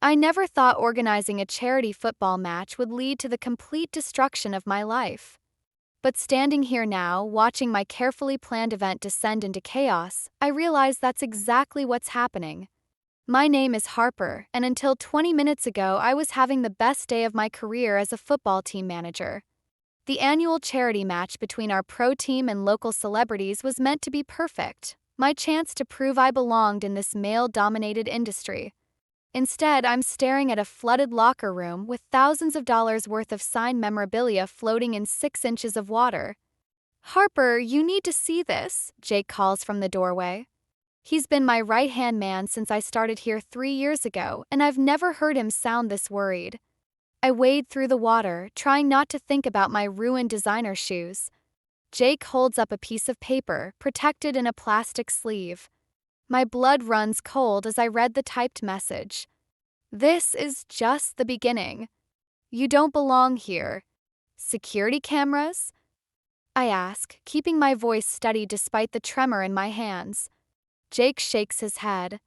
I never thought organizing a charity football match would lead to the complete destruction of my life. But standing here now, watching my carefully planned event descend into chaos, I realize that's exactly what's happening. My name is Harper, and until 20 minutes ago, I was having the best day of my career as a football team manager. The annual charity match between our pro team and local celebrities was meant to be perfect, my chance to prove I belonged in this male-dominated industry. Instead, I'm staring at a flooded locker room with thousands of dollars worth of signed memorabilia floating in 6 inches of water. "Harper, you need to see this," Jake calls from the doorway. He's been my right-hand man since I started here 3 years ago, and I've never heard him sound this worried. I wade through the water, trying not to think about my ruined designer shoes. Jake holds up a piece of paper, protected in a plastic sleeve. My blood runs cold as I read the typed message. "This is just the beginning. You don't belong here. Security cameras?" I ask, keeping my voice steady despite the tremor in my hands. Jake shakes his head.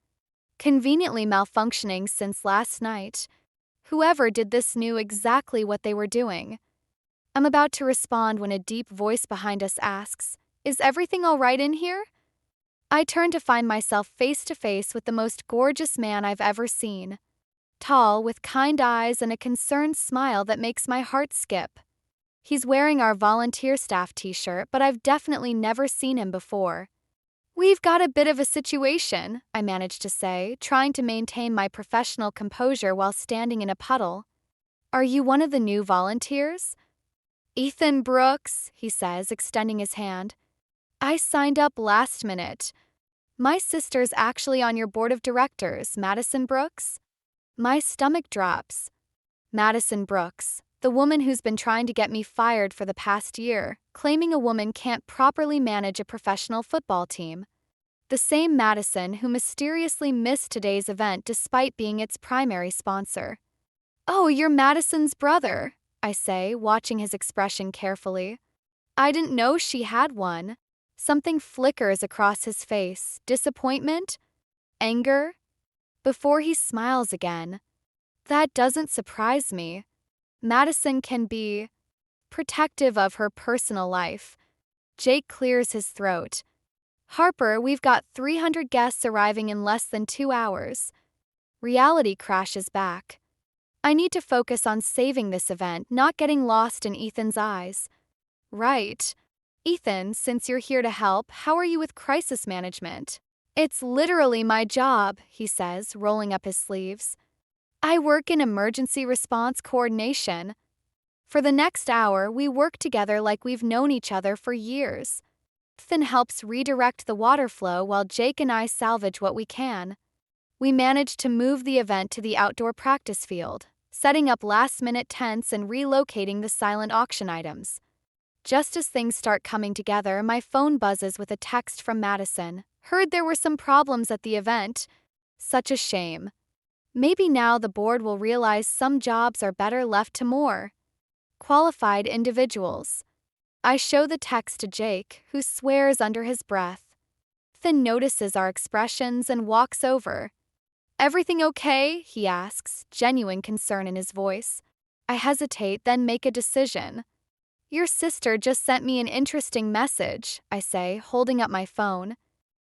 "Conveniently malfunctioning since last night. Whoever did this knew exactly what they were doing." I'm about to respond when a deep voice behind us asks, "Is everything all right in here?" I turn to find myself face to face with the most gorgeous man I've ever seen. Tall, with kind eyes and a concerned smile that makes my heart skip. He's wearing our volunteer staff t-shirt, but I've definitely never seen him before. "We've got a bit of a situation," I managed to say, trying to maintain my professional composure while standing in a puddle. "Are you one of the new volunteers?" "Ethan Brooks," he says, extending his hand. "I signed up last minute. My sister's actually on your board of directors, Madison Brooks." My stomach drops. Madison Brooks, the woman who's been trying to get me fired for the past year, claiming a woman can't properly manage a professional football team. The same Madison who mysteriously missed today's event despite being its primary sponsor. "Oh, you're Madison's brother," I say, watching his expression carefully. I didn't know she had one. Something flickers across his face. Disappointment? Anger? Before he smiles again. That doesn't surprise me. Madison can be protective of her personal life. Jake clears his throat. "Harper, we've got 300 guests arriving in less than 2 hours. Reality crashes back. I need to focus on saving this event, not getting lost in Ethan's eyes. "Right. Ethan, since you're here to help, how are you with crisis management?" "It's literally my job," he says, rolling up his sleeves. "I work in emergency response coordination. For the next hour, we work together like we've known each other for years. Ethan helps redirect the water flow while Jake and I salvage what we can. We manage to move the event to the outdoor practice field, setting up last-minute tents and relocating the silent auction items. Just as things start coming together, my phone buzzes with a text from Madison. Heard there were some problems at the event. Such a shame. Maybe now the board will realize some jobs are better left to more qualified individuals. I show the text to Jake, who swears under his breath. Then notices our expressions and walks over. "Everything okay?" he asks, genuine concern in his voice. I hesitate, then make a decision. "Your sister just sent me an interesting message," I say, holding up my phone.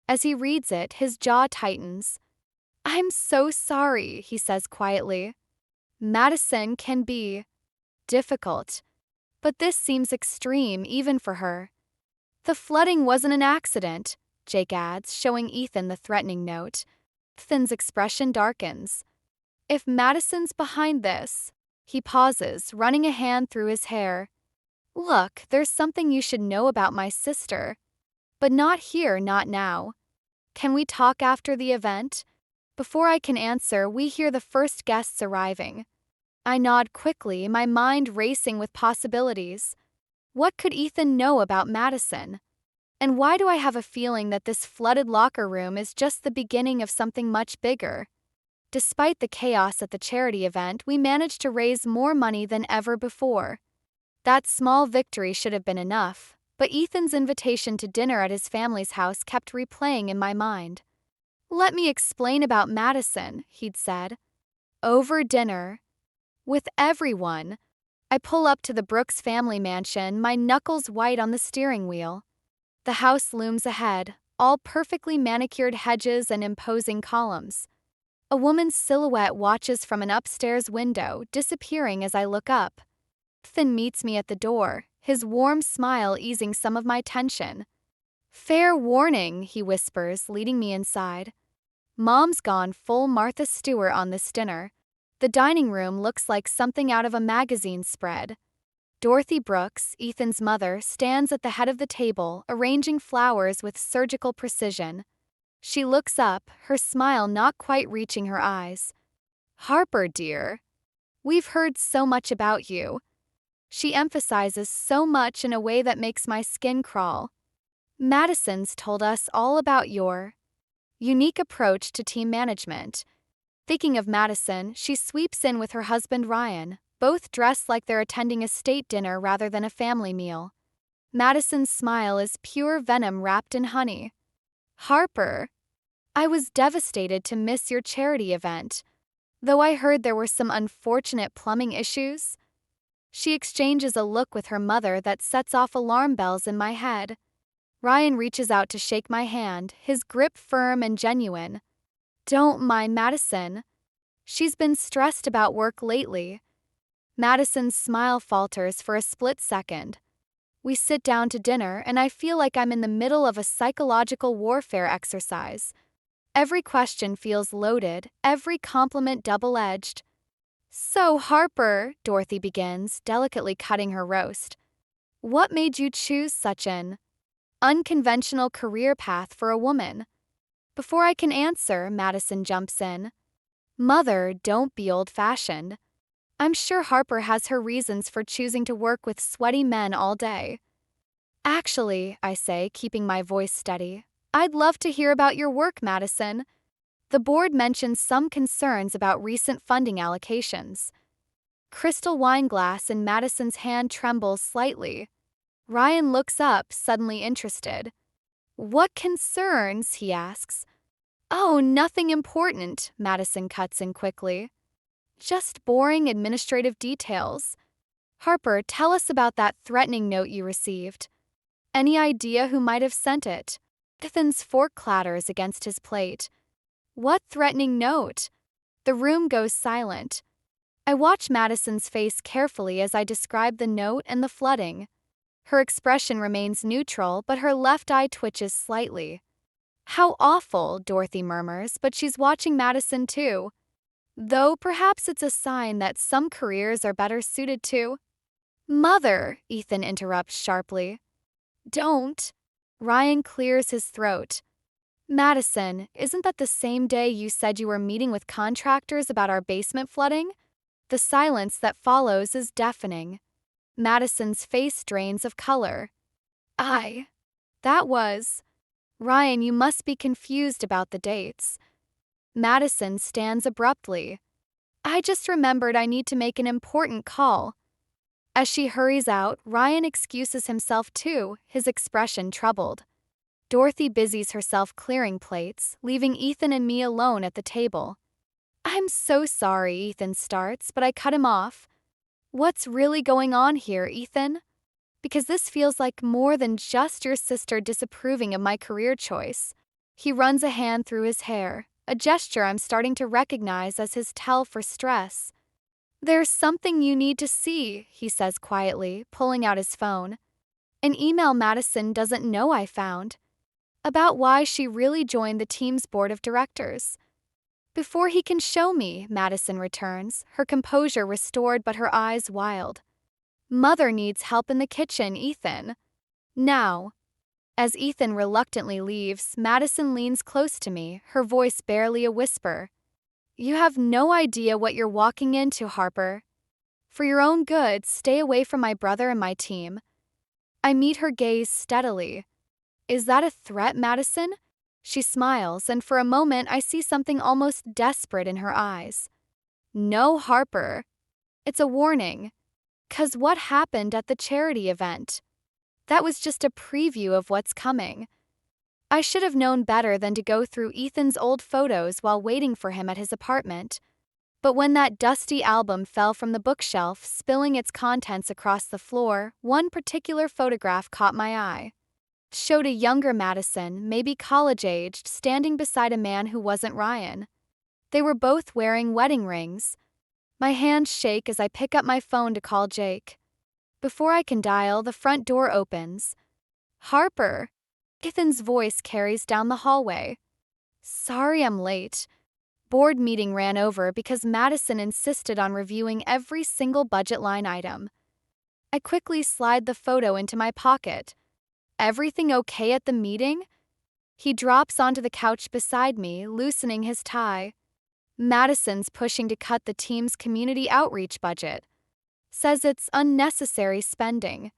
As he reads it, his jaw tightens. "I'm so sorry," he says quietly. "Madison can be difficult, but this seems extreme even for her." "The flooding wasn't an accident," Jake adds, showing Ethan the threatening note. Ethan's expression darkens. "If Madison's behind this..." He pauses, running a hand through his hair. "Look, there's something you should know about my sister. But not here, not now. Can we talk after the event?" Before I can answer, we hear the first guests arriving. I nod quickly, my mind racing with possibilities. What could Ethan know about Madison? And why do I have a feeling that this flooded locker room is just the beginning of something much bigger? Despite the chaos at the charity event, we managed to raise more money than ever before. That small victory should have been enough, but Ethan's invitation to dinner at his family's house kept replaying in my mind. "Let me explain about Madison," he'd said. Over dinner. With everyone. I pull up to the Brooks family mansion, my knuckles white on the steering wheel. The house looms ahead, all perfectly manicured hedges and imposing columns. A woman's silhouette watches from an upstairs window, disappearing as I look up. Ethan meets me at the door, his warm smile easing some of my tension. Fair warning, he whispers, leading me inside. Mom's gone full Martha Stewart on this dinner. The dining room looks like something out of a magazine spread. Dorothy Brooks, Ethan's mother, stands at the head of the table, arranging flowers with surgical precision. She looks up, her smile not quite reaching her eyes. Harper, dear. We've heard so much about you. She emphasizes so much in a way that makes my skin crawl. Madison's told us all about your unique approach to team management. Thinking of Madison, she sweeps in with her husband Ryan, both dressed like they're attending a state dinner rather than a family meal. Madison's smile is pure venom wrapped in honey. Harper, I was devastated to miss your charity event. Though I heard there were some unfortunate plumbing issues. She exchanges a look with her mother that sets off alarm bells in my head. Ryan reaches out to shake my hand, his grip firm and genuine. Don't mind Madison. She's been stressed about work lately. Madison's smile falters for a split second. We sit down to dinner, and I feel like I'm in the middle of a psychological warfare exercise. Every question feels loaded, every compliment double-edged. So, Harper, Dorothy begins, delicately cutting her roast. What made you choose such an unconventional career path for a woman? Before I can answer, Madison jumps in. Mother, don't be old-fashioned. I'm sure Harper has her reasons for choosing to work with sweaty men all day. Actually, I say, keeping my voice steady, I'd love to hear about your work, Madison. The board mentions some concerns about recent funding allocations. Crystal wine glass in Madison's hand trembles slightly. Ryan looks up, suddenly interested. What concerns? He asks. Oh, nothing important, Madison cuts in quickly. Just boring administrative details. Harper, tell us about that threatening note you received. Any idea who might have sent it? Ethan's fork clatters against his plate. What threatening note? The room goes silent. I watch Madison's face carefully as I describe the note and the flooding. Her expression remains neutral, but her left eye twitches slightly. How awful, Dorothy murmurs, but she's watching Madison too. Though perhaps it's a sign that some careers are better suited to. Mother, Ethan interrupts sharply. Don't. Ryan clears his throat. Madison, isn't that the same day you said you were meeting with contractors about our basement flooding? The silence that follows is deafening. Madison's face drains of color. That was. Ryan, you must be confused about the dates. Madison stands abruptly. I just remembered I need to make an important call. As she hurries out, Ryan excuses himself too, his expression troubled. Dorothy busies herself clearing plates, leaving Ethan and me alone at the table. I'm so sorry, Ethan starts, but I cut him off. What's really going on here, Ethan? Because this feels like more than just your sister disapproving of my career choice. He runs a hand through his hair, a gesture I'm starting to recognize as his tell for stress. There's something you need to see, he says quietly, pulling out his phone. An email Madison doesn't know I found. About why she really joined the team's board of directors. Before he can show me, Madison returns, her composure restored but her eyes wild. Mother needs help in the kitchen, Ethan. Now. As Ethan reluctantly leaves, Madison leans close to me, her voice barely a whisper. You have no idea what you're walking into, Harper. For your own good, stay away from my brother and my team. I meet her gaze steadily. Is that a threat, Madison? She smiles, and for a moment I see something almost desperate in her eyes. No, Harper. It's a warning. 'Cause what happened at the charity event? That was just a preview of what's coming. I should have known better than to go through Ethan's old photos while waiting for him at his apartment. But when that dusty album fell from the bookshelf, spilling its contents across the floor, one particular photograph caught my eye. It showed a younger Madison, maybe college-aged, standing beside a man who wasn't Ryan. They were both wearing wedding rings. My hands shake as I pick up my phone to call Jake. Before I can dial, the front door opens. "Harper!" Ethan's voice carries down the hallway. "Sorry I'm late. Board meeting ran over because Madison insisted on reviewing every single budget line item." I quickly slide the photo into my pocket. "Everything okay at the meeting?" He drops onto the couch beside me, loosening his tie. "Madison's pushing to cut the team's community outreach budget. Says it's unnecessary spending.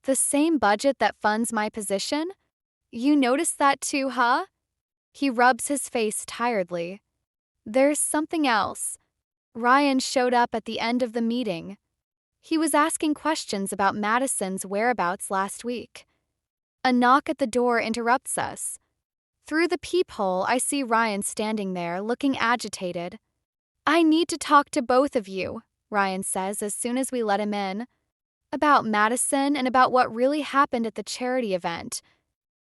The same budget that funds my position? You noticed that too, huh?" He rubs his face tiredly. "There's something else. Ryan showed up at the end of the meeting. He was asking questions about Madison's whereabouts last week." A knock at the door interrupts us. Through the peephole, I see Ryan standing there, looking agitated. "I need to talk to both of you," Ryan says as soon as we let him in. "About Madison and about what really happened at the charity event."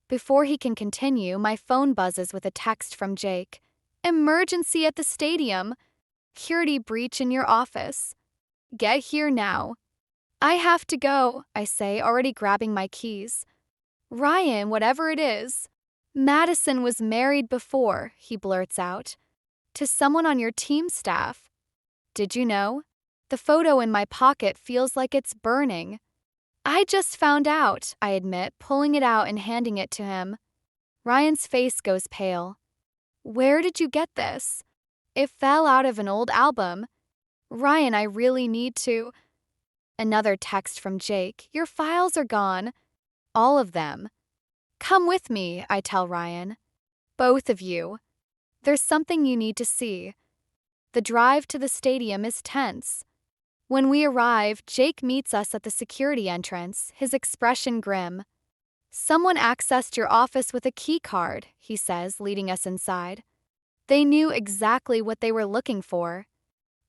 Before he can continue, my phone buzzes with a text from Jake. "Emergency at the stadium. Security breach in your office. Get here now." "I have to go," I say, already grabbing my keys. "Ryan, whatever it is." "Madison was married before," he blurts out. "To someone on your team staff. Did you know?" The photo in my pocket feels like it's burning. "I just found out," I admit, pulling it out and handing it to him. Ryan's face goes pale. "Where did you get this?" "It fell out of an old album." "Ryan, I really need to." Another text from Jake. "Your files are gone." "All of them." "Come with me," I tell Ryan. "Both of you. There's something you need to see." The drive to the stadium is tense. When we arrive, Jake meets us at the security entrance, his expression grim. "Someone accessed your office with a key card," he says, leading us inside. "They knew exactly what they were looking for.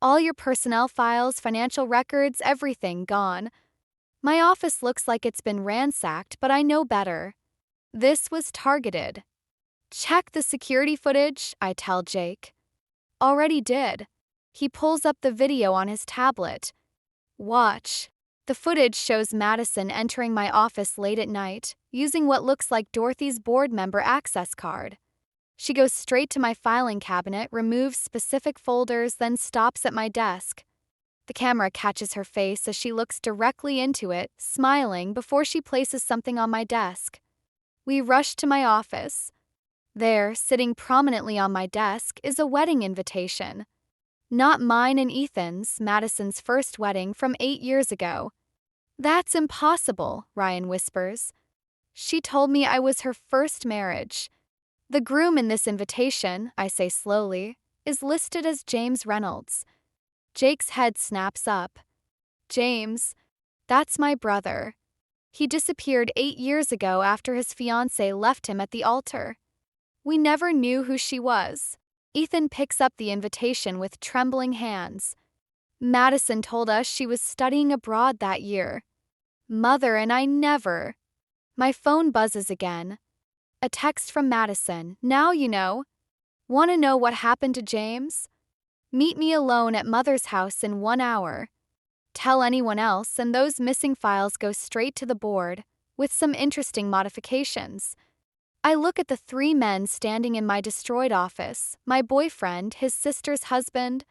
All your personnel files, financial records, everything gone. My office looks like it's been ransacked, but I know better. This was targeted." "Check the security footage," I tell Jake. "Already did." He pulls up the video on his tablet. "Watch." The footage shows Madison entering my office late at night, using what looks like Dorothy's board member access card. She goes straight to my filing cabinet, removes specific folders, then stops at my desk. The camera catches her face as she looks directly into it, smiling before she places something on my desk. We rush to my office. There, sitting prominently on my desk, is a wedding invitation. Not mine and Ethan's, Madison's first wedding from 8 years ago. "That's impossible," Ryan whispers. "She told me I was her first marriage." "The groom in this invitation," I say slowly, "is listed as James Reynolds." Jake's head snaps up. "James? That's my brother. He disappeared 8 years ago after his fiancée left him at the altar. We never knew who she was." Ethan picks up the invitation with trembling hands. "Madison told us she was studying abroad that year. Mother and I never." My phone buzzes again. A text from Madison. "Now you know. Want to know what happened to James? Meet me alone at Mother's house in 1 hour. Tell anyone else, and those missing files go straight to the board, with some interesting modifications." I look at the 3 men standing in my destroyed office, my boyfriend, his sister's husband,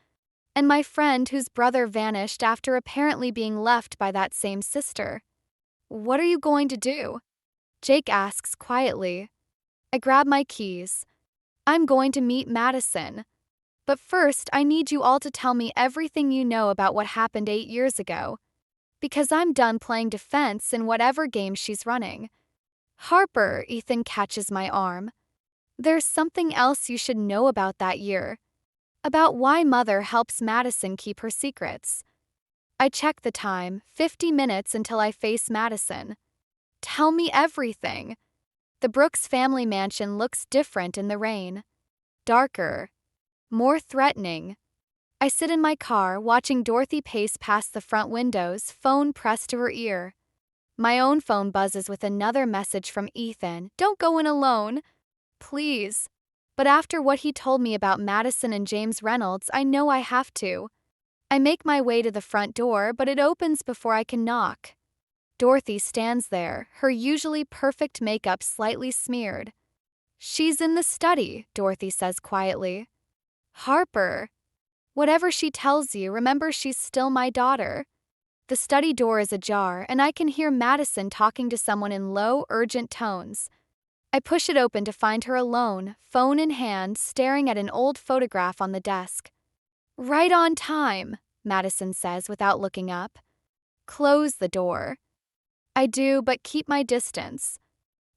and my friend whose brother vanished after apparently being left by that same sister. "What are you going to do?" Jake asks quietly. I grab my keys. "I'm going to meet Madison. But first, I need you all to tell me everything you know about what happened 8 years ago. Because I'm done playing defense in whatever game she's running." "Harper," Ethan catches my arm. "There's something else you should know about that year. About why Mother helps Madison keep her secrets." I check the time, 50 minutes until I face Madison. "Tell me everything." The Brooks family mansion looks different in the rain. Darker. More threatening. I sit in my car, watching Dorothy pace past the front windows, phone pressed to her ear. My own phone buzzes with another message from Ethan. Don't go in alone. Please. But after what he told me about Madison and James Reynolds, I know I have to. I make my way to the front door, but it opens before I can knock. Dorothy stands there, her usually perfect makeup slightly smeared. She's in the study, Dorothy says quietly. Harper. Whatever she tells you, remember she's still my daughter. The study door is ajar, and I can hear Madison talking to someone in low, urgent tones. I push it open to find her alone, phone in hand, staring at an old photograph on the desk. Right on time, Madison says without looking up. Close the door. I do, but keep my distance.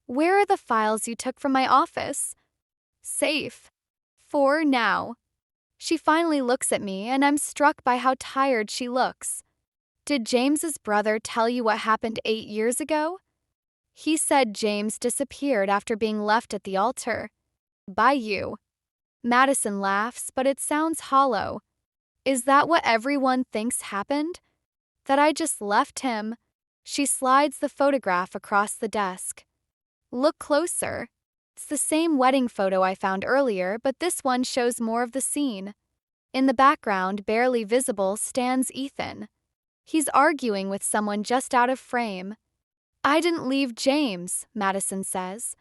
Where are the files you took from my office? Safe. For now. She finally looks at me, and I'm struck by how tired she looks. Did James's brother tell you what happened 8 years ago? He said James disappeared after being left at the altar. By you. Madison laughs, but it sounds hollow. Is that what everyone thinks happened? That I just left him? She slides the photograph across the desk. Look closer. It's the same wedding photo I found earlier, but this one shows more of the scene. In the background, barely visible, stands Ethan. He's arguing with someone just out of frame. I didn't leave James, Madison says.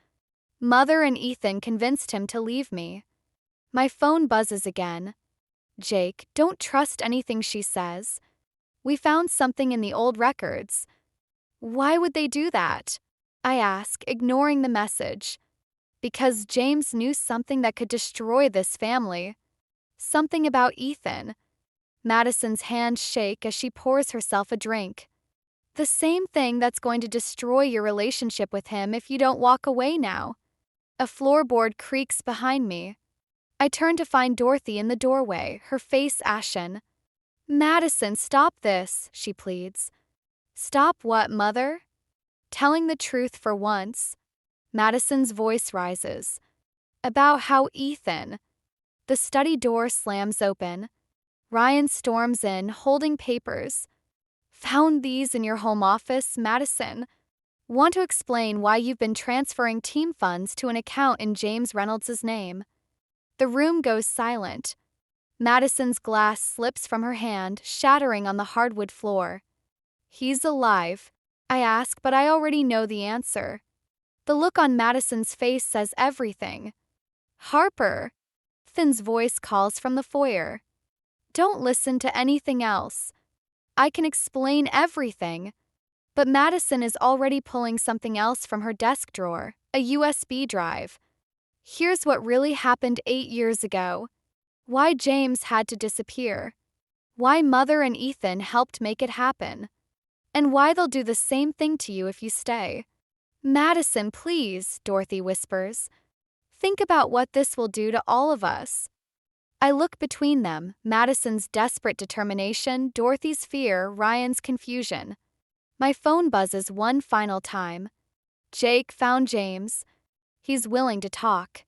Mother and Ethan convinced him to leave me. My phone buzzes again. Jake, don't trust anything she says. We found something in the old records. Why would they do that? I ask, ignoring the message. Because James knew something that could destroy this family. Something about Ethan. Madison's hands shake as she pours herself a drink. The same thing that's going to destroy your relationship with him if you don't walk away now. A floorboard creaks behind me. I turn to find Dorothy in the doorway, her face ashen. Madison, stop this, she pleads. Stop what, Mother? Telling the truth for once. Madison's voice rises. About how Ethan. The study door slams open. Ryan storms in, holding papers. Found these in your home office, Madison. Want to explain why you've been transferring team funds to an account in James Reynolds' name. The room goes silent. Madison's glass slips from her hand, shattering on the hardwood floor. He's alive, I ask, but I already know the answer. The look on Madison's face says everything. Harper. Ethan's voice calls from the foyer. Don't listen to anything else. I can explain everything. But Madison is already pulling something else from her desk drawer, a USB drive. Here's what really happened 8 years ago. Why James had to disappear. Why Mother and Ethan helped make it happen. And why they'll do the same thing to you if you stay. Madison, please, Dorothy whispers. Think about what this will do to all of us. I look between them, Madison's desperate determination, Dorothy's fear, Ryan's confusion. My phone buzzes one final time. Jake found James. He's willing to talk.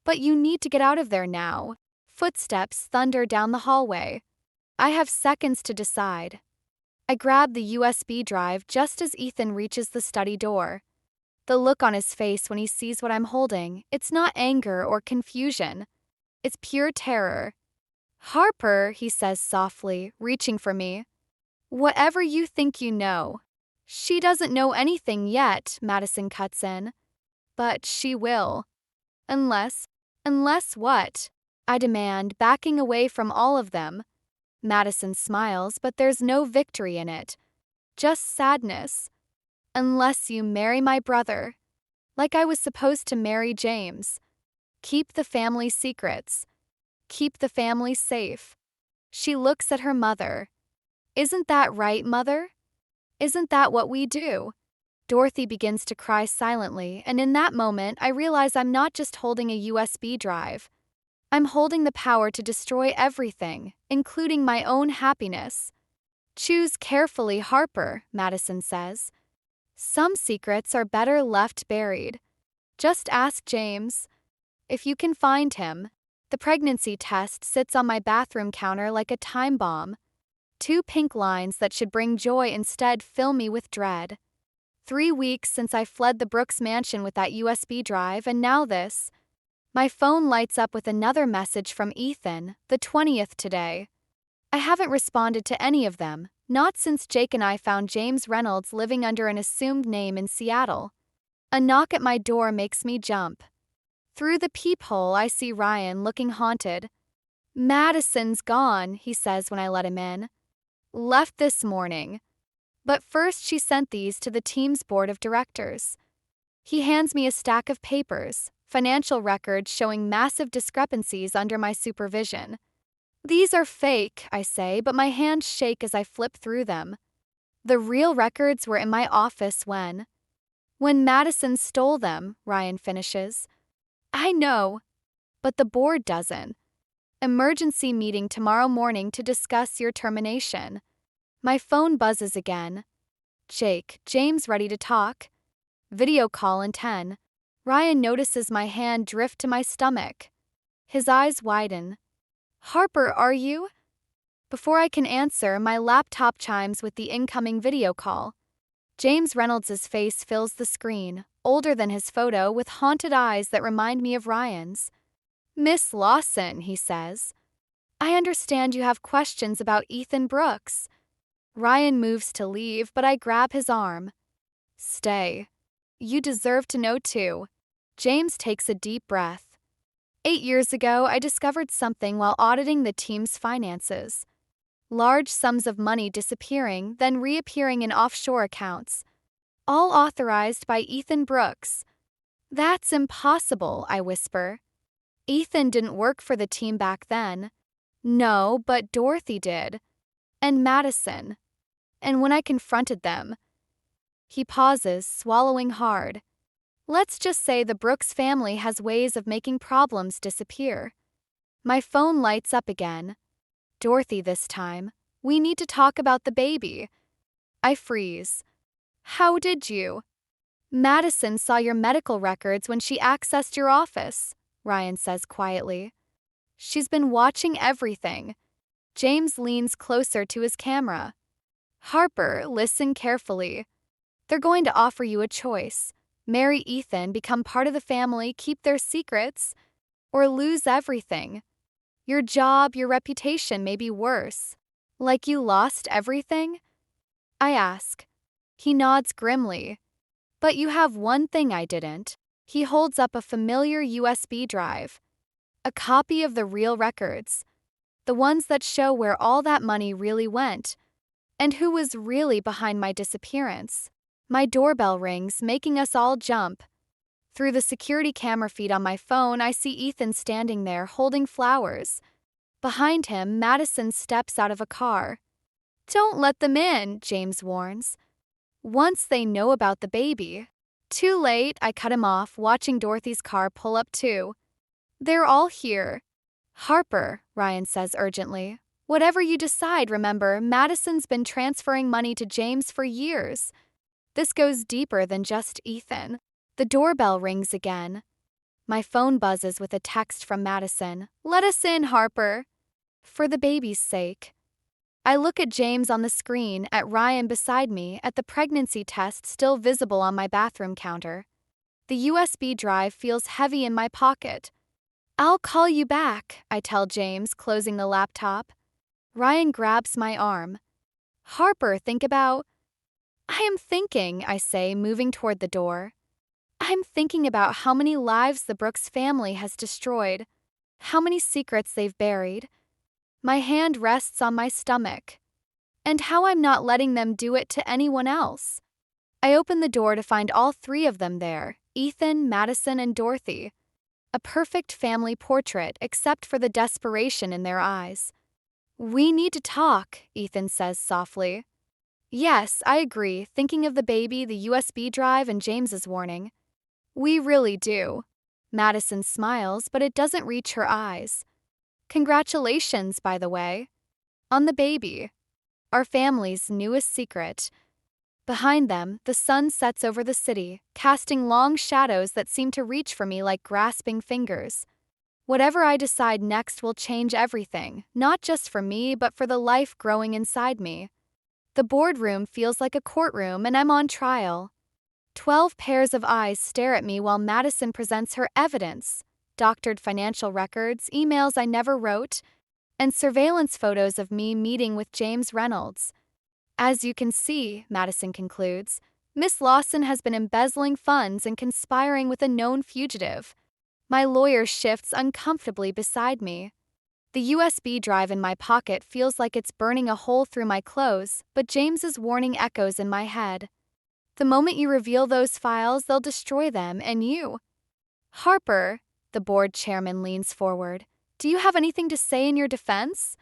But you need to get out of there now. Footsteps thunder down the hallway. I have seconds to decide. I grab the USB drive just as Ethan reaches the study door. The look on his face when he sees what I'm holding, it's not anger or confusion. It's pure terror. Harper, he says softly, reaching for me. Whatever you think you know. She doesn't know anything yet, Madison cuts in. But she will. Unless what? I demand, backing away from all of them. Madison smiles, but there's no victory in it. Just sadness. Unless you marry my brother. Like I was supposed to marry James. Keep the family secrets. Keep the family safe. She looks at her mother. Isn't that right, Mother? Isn't that what we do? Dorothy begins to cry silently, and in that moment, I realize I'm not just holding a USB drive. I'm holding the power to destroy everything, including my own happiness. Choose carefully, Harper, Madison says. Some secrets are better left buried. Just ask James. If you can find him, The pregnancy test sits on my bathroom counter like a time bomb. 2 pink lines that should bring joy instead fill me with dread. 3 weeks since I fled the Brooks mansion with that USB drive, and now this. My phone lights up with another message from Ethan, the 20th today. I haven't responded to any of them, not since Jake and I found James Reynolds living under an assumed name in Seattle. A knock at my door makes me jump. Through the peephole, I see Ryan looking haunted. "Madison's gone," he says when I let him in. "Left this morning. But first she sent these to the team's board of directors." He hands me a stack of papers, financial records showing massive discrepancies under my supervision. "These are fake," I say, but my hands shake as I flip through them. The real records were in my office when Madison stole them, Ryan finishes. "I know, but the board doesn't. Emergency meeting tomorrow morning to discuss your termination." My phone buzzes again. "Jake, James ready to talk?" Video call in 10. Ryan notices my hand drift to my stomach. His eyes widen. "Harper, are you?" Before I can answer, my laptop chimes with the incoming video call. James Reynolds' face fills the screen, older than his photo, with haunted eyes that remind me of Ryan's. "Miss Lawson," he says. "I understand you have questions about Ethan Brooks." Ryan moves to leave, but I grab his arm. "Stay. You deserve to know too." James takes a deep breath. 8 years ago, I discovered something while auditing the team's finances. Large sums of money disappearing, then reappearing in offshore accounts. All authorized by Ethan Brooks. "That's impossible," I whisper. "Ethan didn't work for the team back then." "No, but Dorothy did. And Madison. And when I confronted them." He pauses, swallowing hard. "Let's just say the Brooks family has ways of making problems disappear." My phone lights up again. Dorothy this time. "We need to talk about the baby." I freeze. "How did you?" "Madison saw your medical records when she accessed your office," Ryan says quietly. "She's been watching everything." James leans closer to his camera. "Harper, listen carefully. They're going to offer you a choice. Marry Ethan, become part of the family, keep their secrets, or lose everything. Your job, your reputation may be worse. Like you lost everything?" I ask. He nods grimly. "But you have one thing I didn't." He holds up a familiar USB drive. A copy of the real records. The ones that show where all that money really went. And who was really behind my disappearance. My doorbell rings, making us all jump. Through the security camera feed on my phone, I see Ethan standing there, holding flowers. Behind him, Madison steps out of a car. "Don't let them in," James warns. "Once they know about the baby." Too late, I cut him off, watching Dorothy's car pull up too. "They're all here." "Harper," Ryan says urgently. "Whatever you decide, remember, Madison's been transferring money to James for years. This goes deeper than just Ethan." The doorbell rings again. My phone buzzes with a text from Madison. "Let us in, Harper." "For the baby's sake." I look at James on the screen, at Ryan beside me, at the pregnancy test still visible on my bathroom counter. The USB drive feels heavy in my pocket. "I'll call you back," I tell James, closing the laptop. Ryan grabs my arm. "Harper, think about—" "I am thinking," I say, moving toward the door. "I'm thinking about how many lives the Brooks family has destroyed, how many secrets they've buried." My hand rests on my stomach. "And how I'm not letting them do it to anyone else." I open the door to find all 3 of them there, Ethan, Madison, and Dorothy. A perfect family portrait, except for the desperation in their eyes. "We need to talk," Ethan says softly. "Yes, I agree, thinking of the baby, the USB drive, and James's warning." "We really do." Madison smiles, but it doesn't reach her eyes. "Congratulations, by the way. On the baby. Our family's newest secret." Behind them, the sun sets over the city, casting long shadows that seem to reach for me like grasping fingers. Whatever I decide next will change everything, not just for me, but for the life growing inside me. The boardroom feels like a courtroom, and I'm on trial. 12 pairs of eyes stare at me while Madison presents her evidence: doctored financial records, emails I never wrote, and surveillance photos of me meeting with James Reynolds. As you can see, Madison concludes, Miss Lawson has been embezzling funds and conspiring with a known fugitive. My lawyer shifts uncomfortably beside me. The USB drive in my pocket feels like it's burning a hole through my clothes, but James's warning echoes in my head. The moment you reveal those files, they'll destroy them, and you. Harper, the board chairman leans forward. Do you have anything to say in your defense?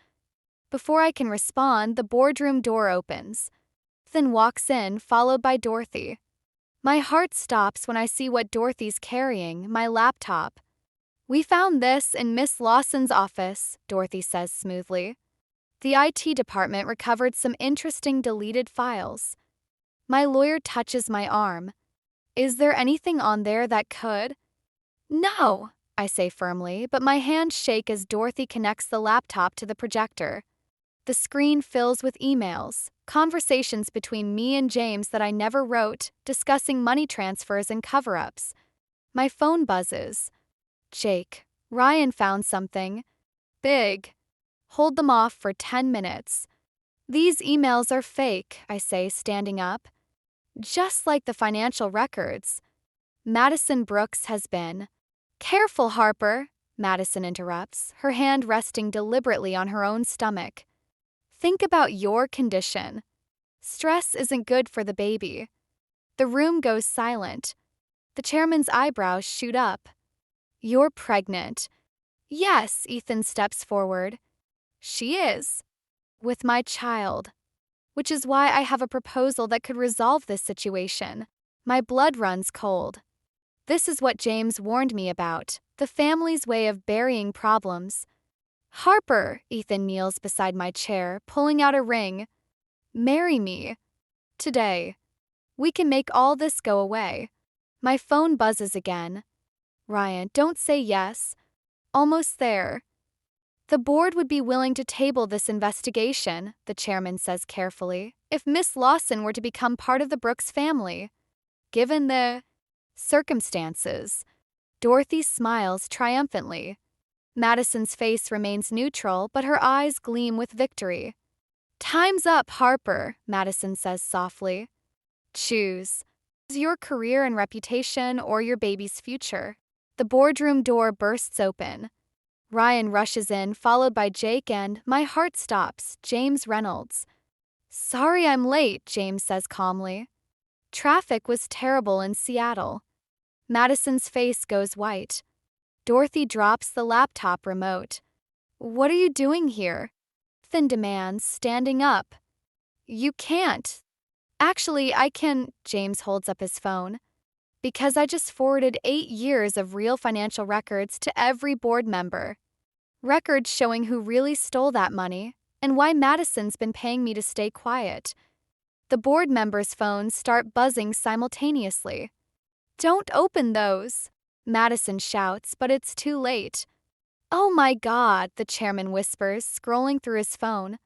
Before I can respond, the boardroom door opens. Ethan walks in, followed by Dorothy. My heart stops when I see what Dorothy's carrying: my laptop. We found this in Miss Lawson's office, Dorothy says smoothly. The IT department recovered some interesting deleted files. My lawyer touches my arm. Is there anything on there that could? No, I say firmly, but my hands shake as Dorothy connects the laptop to the projector. The screen fills with emails, conversations between me and James that I never wrote, discussing money transfers and cover-ups. My phone buzzes. Jake, Ryan found something. Big. Hold them off for 10 minutes. These emails are fake, I say, standing up. Just like the financial records. Madison Brooks has been. Careful, Harper, Madison interrupts, her hand resting deliberately on her own stomach. Think about your condition. Stress isn't good for the baby. The room goes silent. The chairman's eyebrows shoot up. You're pregnant. Yes, Ethan steps forward. She is. With my child. Which is why I have a proposal that could resolve this situation. My blood runs cold. This is what James warned me about, the family's way of burying problems. Harper, Ethan kneels beside my chair, pulling out a ring. Marry me. Today. We can make all this go away. My phone buzzes again. Ryan, don't say yes. Almost there. The board would be willing to table this investigation, the chairman says carefully, if Miss Lawson were to become part of the Brooks family. Given the circumstances. Dorothy smiles triumphantly. Madison's face remains neutral, but her eyes gleam with victory. Time's up, Harper, Madison says softly. Choose. Your career and reputation or your baby's future. The boardroom door bursts open. Ryan rushes in, followed by Jake, and my heart stops, James Reynolds. Sorry I'm late, James says calmly. Traffic was terrible in Seattle. Madison's face goes white. Dorothy drops the laptop remote. What are you doing here? Ethan demands, standing up. You can't. Actually, I can, James holds up his phone. Because I just forwarded 8 years of real financial records to every board member. Records showing who really stole that money and why Madison's been paying me to stay quiet. The board members' phones start buzzing simultaneously. Don't open those, Madison shouts, but it's too late. Oh my God, the chairman whispers, scrolling through his phone.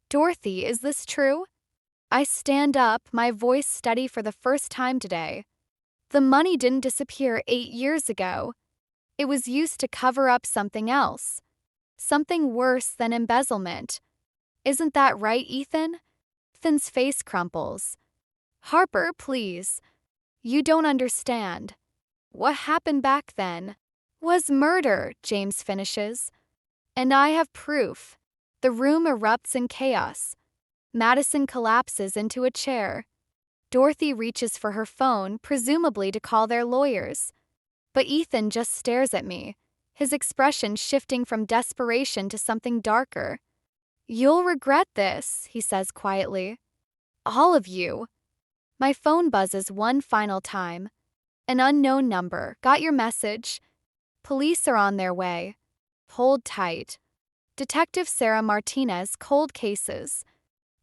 Dorothy, is this true? I stand up, my voice steady for the first time today. The money didn't disappear 8 years ago. It was used to cover up something else. Something worse than embezzlement. Isn't that right, Ethan? Ethan's face crumples. Harper, please. You don't understand. What happened back then was murder, James finishes. And I have proof. The room erupts in chaos. Madison collapses into a chair. Dorothy reaches for her phone, presumably to call their lawyers. But Ethan just stares at me, his expression shifting from desperation to something darker. You'll regret this, he says quietly. All of you. My phone buzzes one final time. An unknown number. Got your message. Police are on their way. Hold tight. Detective Sarah Martinez, Cold Cases.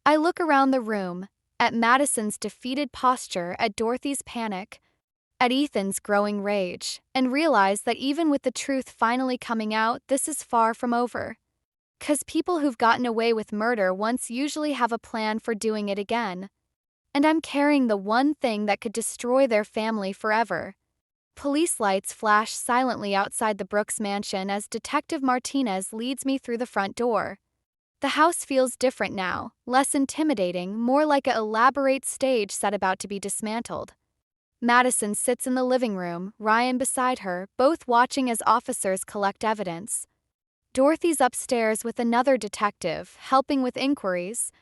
I look around the room, at Madison's defeated posture, at Dorothy's panic. at Ethan's growing rage, and realize that even with the truth finally coming out, this is far from over. 'Cause people who've gotten away with murder once usually have a plan for doing it again. And I'm carrying the one thing that could destroy their family forever. Police lights flash silently outside the Brooks mansion as Detective Martinez leads me through the front door. The house feels different now, less intimidating, more like an elaborate stage set about to be dismantled. Madison sits in the living room, Ryan beside her, both watching as officers collect evidence. Dorothy's upstairs with another detective, helping with inquiries.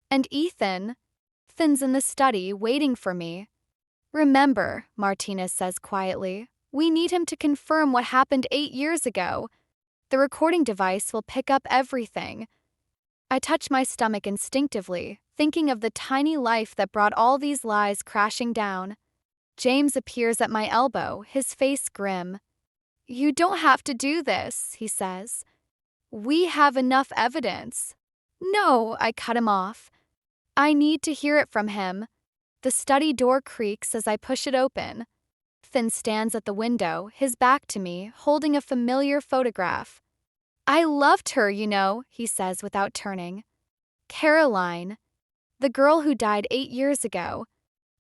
And Ethan's in the study, waiting for me. Remember, Martinez says quietly, we need him to confirm what happened 8 years ago. The recording device will pick up everything. I touch my stomach instinctively, thinking of the tiny life that brought all these lies crashing down. James appears at my elbow, his face grim. You don't have to do this, he says. We have enough evidence. No, I cut him off. I need to hear it from him. The study door creaks as I push it open. Ethan stands at the window, his back to me, holding a familiar photograph. I loved her, you know, he says without turning. Caroline, the girl who died 8 years ago.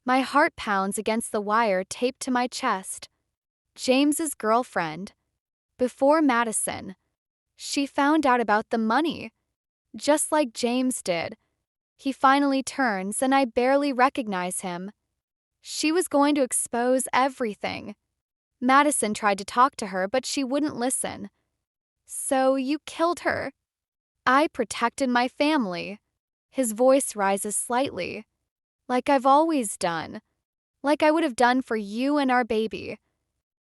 My heart pounds against the wire taped to my chest. James's girlfriend. Before Madison. She found out about the money. Just like James did. He finally turns and I barely recognize him. She was going to expose everything. Madison tried to talk to her, but she wouldn't listen. So you killed her. I protected my family. His voice rises slightly. Like I've always done. Like I would have done for you and our baby.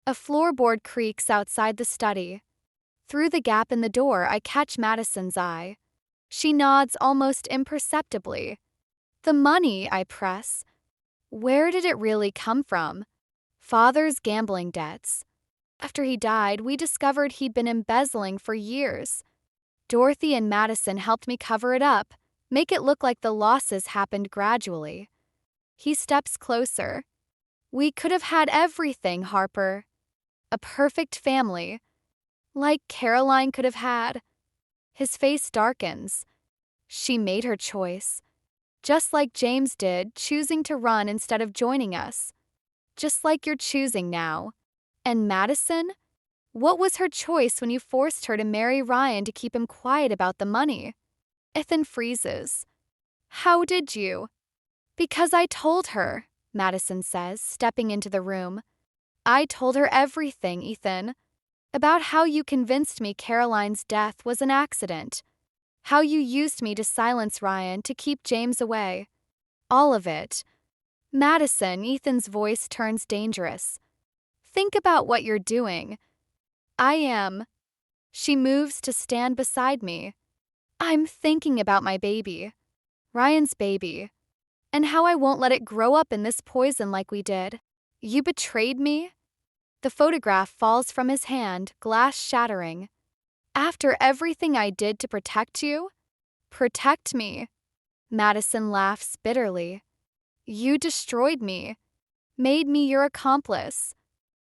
A floorboard creaks outside the study. Through the gap in the door, I catch Madison's eye. She nods almost imperceptibly. The money, I press. Where did it really come from? Father's gambling debts. After he died, we discovered he'd been embezzling for years. Dorothy and Madison helped me cover it up, make it look like the losses happened gradually. He steps closer. We could have had everything, Harper. A perfect family. Like Caroline could have had. His face darkens. She made her choice. Just like James did, choosing to run instead of joining us. Just like you're choosing now. And Madison? What was her choice when you forced her to marry Ryan to keep him quiet about the money? Ethan freezes. How did you? Because I told her, Madison says, stepping into the room. I told her everything, Ethan. About how you convinced me Caroline's death was an accident. How you used me to silence Ryan to keep James away. All of it. Madison, Ethan's voice turns dangerous. Think about what you're doing. I am. She moves to stand beside me. I'm thinking about my baby. Ryan's baby. And how I won't let it grow up in this poison like we did. You betrayed me? The photograph falls from his hand, glass shattering. After everything I did to protect you? Protect me. Madison laughs bitterly. You destroyed me. Made me your accomplice.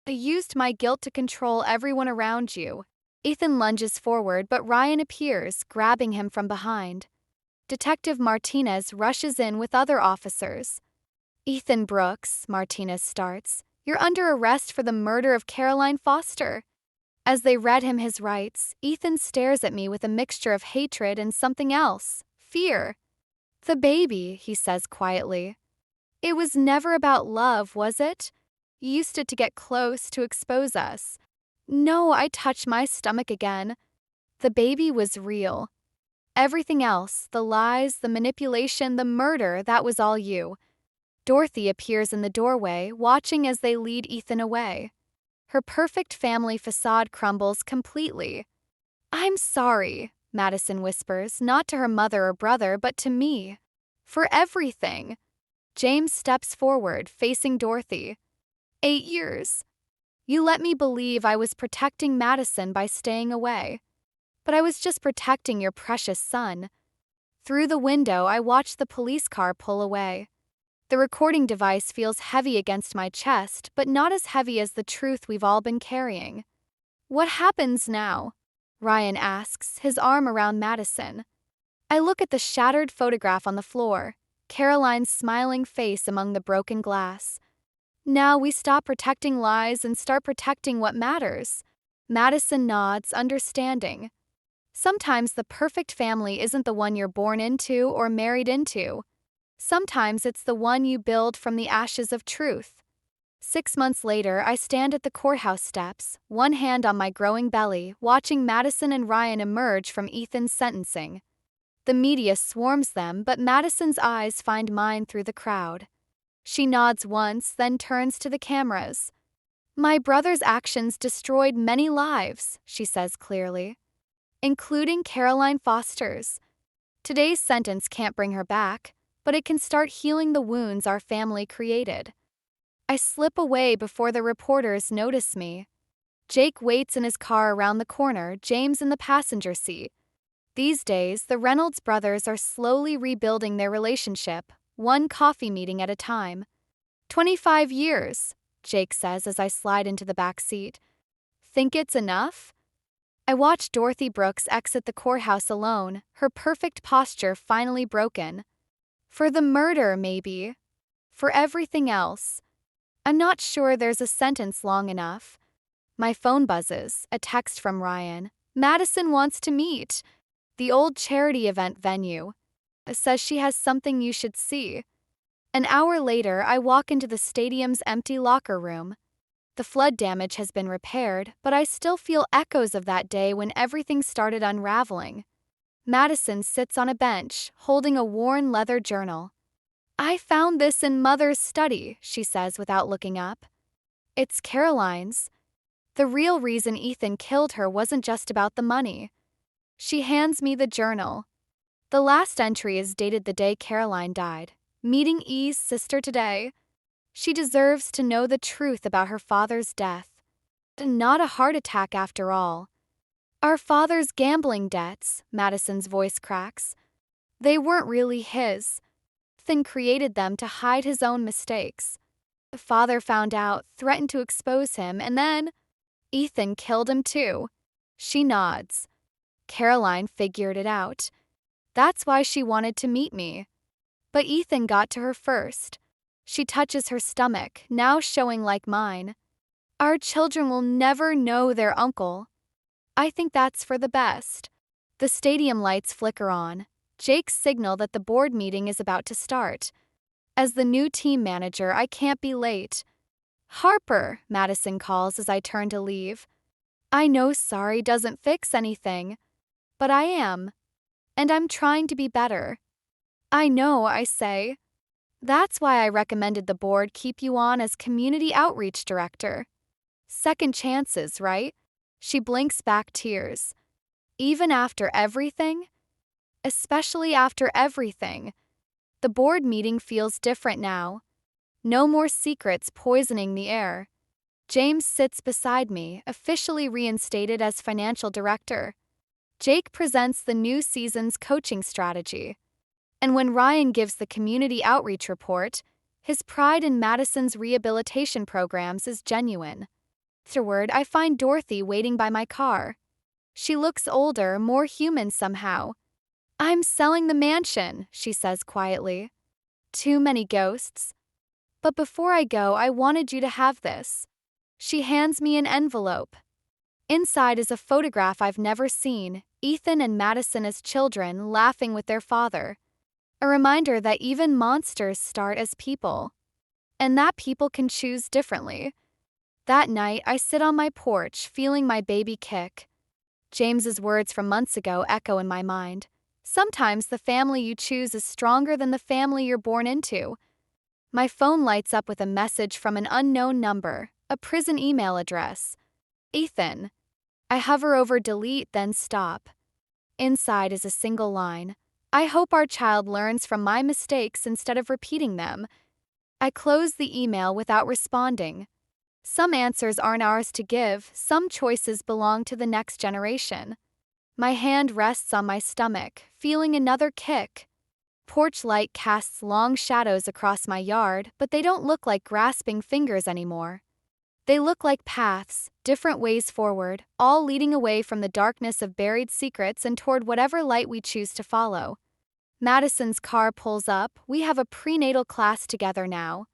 I used my guilt to control everyone around you. Ethan lunges forward, but Ryan appears, grabbing him from behind. Detective Martinez rushes in with other officers. Ethan Brooks, Martinez starts. You're under arrest for the murder of Caroline Foster. As they read him his rights, Ethan stares at me with a mixture of hatred and something else, fear. The baby, he says quietly. It was never about love, was it? You used it to get close, to expose us. No, I touch my stomach again. The baby was real. Everything else, the lies, the manipulation, the murder, that was all you. Dorothy appears in the doorway, watching as they lead Ethan away. Her perfect family facade crumbles completely. I'm sorry, Madison whispers, not to her mother or brother, but to me. For everything. James steps forward, facing Dorothy. 8 years. You let me believe I was protecting Madison by staying away. But I was just protecting your precious son. Through the window, I watched the police car pull away. The recording device feels heavy against my chest, but not as heavy as the truth we've all been carrying. What happens now? Ryan asks, his arm around Madison. I look at the shattered photograph on the floor, Caroline's smiling face among the broken glass. Now we stop protecting lies and start protecting what matters. Madison nods, understanding. Sometimes the perfect family isn't the one you're born into or married into. Sometimes it's the one you build from the ashes of truth. 6 months later, I stand at the courthouse steps, one hand on my growing belly, watching Madison and Ryan emerge from Ethan's sentencing. The media swarms them, but Madison's eyes find mine through the crowd. She nods once, then turns to the cameras. My brother's actions destroyed many lives, she says clearly, including Caroline Foster's. Today's sentence can't bring her back, but it can start healing the wounds our family created. I slip away before the reporters notice me. Jake waits in his car around the corner, James in the passenger seat. These days, the Reynolds brothers are slowly rebuilding their relationship, one coffee meeting at a time. 25 years, Jake says as I slide into the back seat. Think it's enough? I watch Dorothy Brooks exit the courthouse alone, her perfect posture finally broken. For the murder, maybe. For everything else. I'm not sure there's a sentence long enough. My phone buzzes, a text from Ryan. Madison wants to meet. The old charity event venue. Says she has something you should see. An hour later, I walk into the stadium's empty locker room. The flood damage has been repaired, but I still feel echoes of that day when everything started unraveling. Madison sits on a bench, holding a worn leather journal. I found this in Mother's study, she says without looking up. It's Caroline's. The real reason Ethan killed her wasn't just about the money. She hands me the journal. The last entry is dated the day Caroline died. Meeting E's sister today. She deserves to know the truth about her father's death. Not a heart attack after all. Our father's gambling debts, Madison's voice cracks. They weren't really his. Ethan created them to hide his own mistakes. The father found out, threatened to expose him, and then Ethan killed him too. She nods. Caroline figured it out. That's why she wanted to meet me. But Ethan got to her first. She touches her stomach, now showing like mine. Our children will never know their uncle. I think that's for the best. The stadium lights flicker on. Jake's signal that the board meeting is about to start. As the new team manager, I can't be late. Harper, Madison calls as I turn to leave. I know sorry doesn't fix anything, but I am. And I'm trying to be better. I know, I say. That's why I recommended the board keep you on as community outreach director. Second chances, right? She blinks back tears. Even after everything? Especially after everything. The board meeting feels different now. No more secrets poisoning the air. James sits beside me, officially reinstated as financial director. Jake presents the new season's coaching strategy. And when Ryan gives the community outreach report, his pride in Madison's rehabilitation programs is genuine. Afterward, I find Dorothy waiting by my car. She looks older, more human somehow. I'm selling the mansion, she says quietly. Too many ghosts. But before I go, I wanted you to have this. She hands me an envelope. Inside is a photograph I've never seen, Ethan and Madison as children, laughing with their father. A reminder that even monsters start as people. And that people can choose differently. That night, I sit on my porch, feeling my baby kick. James's words from months ago echo in my mind. Sometimes the family you choose is stronger than the family you're born into. My phone lights up with a message from an unknown number, a prison email address. Ethan. I hover over delete, then stop. Inside is a single line. I hope our child learns from my mistakes instead of repeating them. I close the email without responding. Some answers aren't ours to give, some choices belong to the next generation. My hand rests on my stomach, feeling another kick. Porch light casts long shadows across my yard, but they don't look like grasping fingers anymore. They look like paths, different ways forward, all leading away from the darkness of buried secrets and toward whatever light we choose to follow. Madison's car pulls up. We have a prenatal class together now.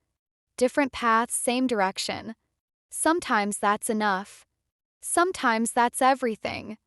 Different paths, same direction. Sometimes that's enough. Sometimes that's everything.